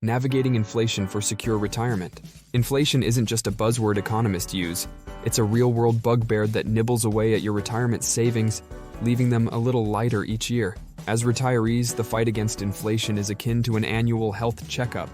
Navigating inflation for secure retirement. Inflation isn't just a buzzword economists use. It's a real-world bugbear that nibbles away at your retirement savings, leaving them a little lighter each year. As retirees, the fight against inflation is akin to an annual health checkup.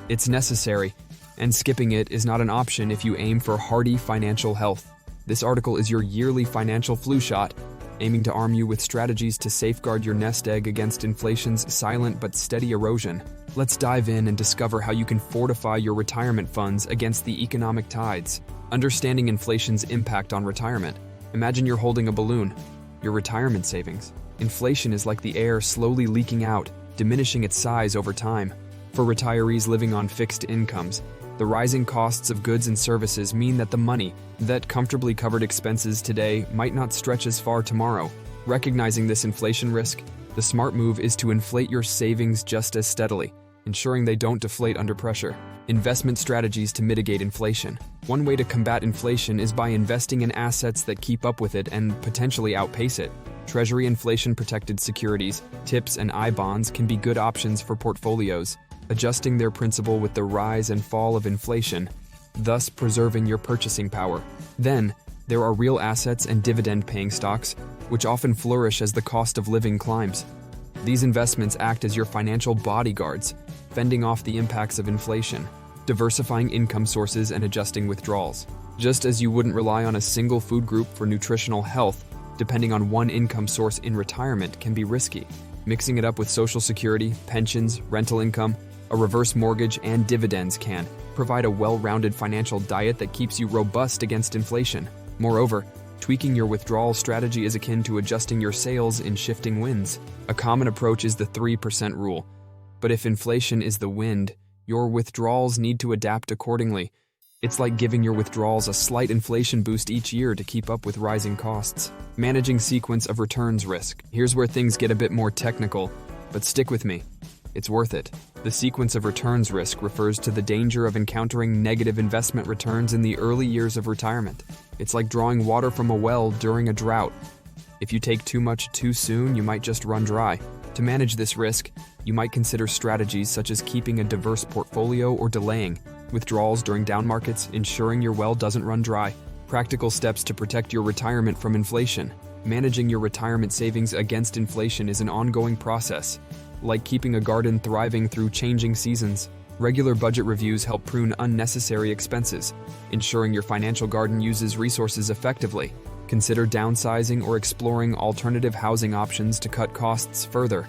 It's necessary, and skipping it is not an option if you aim for hearty financial health. This article is your yearly financial flu shot, aiming to arm you with strategies to safeguard your nest egg against inflation's silent but steady erosion. Let's dive in and discover how you can fortify your retirement funds against the economic tides. Understanding inflation's impact on retirement. Imagine you're holding a balloon, your retirement savings. Inflation is like the air slowly leaking out, diminishing its size over time. For retirees living on fixed incomes, the rising costs of goods and services mean that the money that comfortably covered expenses today might not stretch as far tomorrow. Recognizing this inflation risk, the smart move is to inflate your savings just as steadily, ensuring they don't deflate under pressure. Investment strategies to mitigate inflation. One way to combat inflation is by investing in assets that keep up with it and potentially outpace it. Treasury inflation-protected securities, TIPS, and I-bonds can be good options for portfolios, adjusting their principal with the rise and fall of inflation, thus preserving your purchasing power. Then, there are real assets and dividend-paying stocks, which often flourish as the cost of living climbs. These investments act as your financial bodyguards, fending off the impacts of inflation, diversifying income sources and adjusting withdrawals. Just as you wouldn't rely on a single food group for nutritional health, depending on one income source in retirement can be risky. Mixing it up with Social Security, pensions, rental income, a reverse mortgage, and dividends can provide a well-rounded financial diet that keeps you robust against inflation. Moreover, tweaking your withdrawal strategy is akin to adjusting your sails in shifting winds. A common approach is the 3% rule. But if inflation is the wind, your withdrawals need to adapt accordingly. It's like giving your withdrawals a slight inflation boost each year to keep up with rising costs. Managing sequence of returns risk. Here's where things get a bit more technical, but stick with me. It's worth it. The sequence of returns risk refers to the danger of encountering negative investment returns in the early years of retirement. It's like drawing water from a well during a drought. If you take too much too soon, you might just run dry. To manage this risk, you might consider strategies such as keeping a diverse portfolio or delaying withdrawals during down markets, ensuring your well doesn't run dry. Practical steps to protect your retirement from inflation. Managing your retirement savings against inflation is an ongoing process, like keeping a garden thriving through changing seasons. Regular budget reviews help prune unnecessary expenses, ensuring your financial garden uses resources effectively. Consider downsizing or exploring alternative housing options to cut costs further,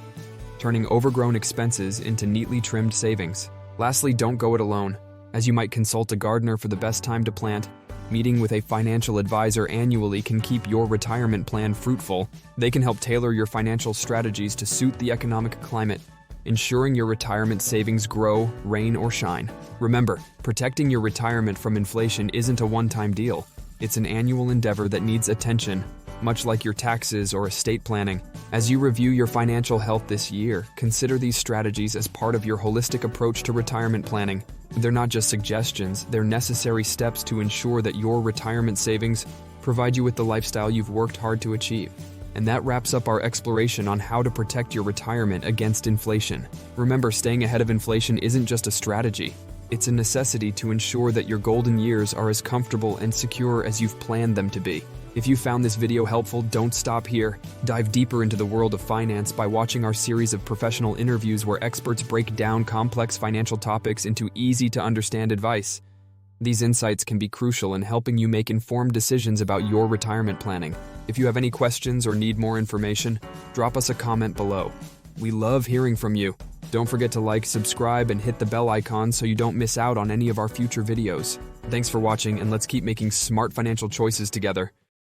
turning overgrown expenses into neatly trimmed savings. Lastly, don't go it alone, as you might consult a gardener for the best time to plant. Meeting with a financial advisor annually can keep your retirement plan fruitful. They can help tailor your financial strategies to suit the economic climate, ensuring your retirement savings grow, rain or shine. Remember, protecting your retirement from inflation isn't a one-time deal. It's an annual endeavor that needs attention, much like your taxes or estate planning. As you review your financial health this year, consider these strategies as part of your holistic approach to retirement planning. They're not just suggestions, they're necessary steps to ensure that your retirement savings provide you with the lifestyle you've worked hard to achieve. And that wraps up our exploration on how to protect your retirement against inflation. Remember, staying ahead of inflation isn't just a strategy. It's a necessity to ensure that your golden years are as comfortable and secure as you've planned them to be. If you found this video helpful, don't stop here. Dive deeper into the world of finance by watching our series of professional interviews where experts break down complex financial topics into easy-to-understand advice. These insights can be crucial in helping you make informed decisions about your retirement planning. If you have any questions or need more information, drop us a comment below. We love hearing from you. Don't forget to like, subscribe, and hit the bell icon so you don't miss out on any of our future videos. Thanks for watching, and let's keep making smart financial choices together.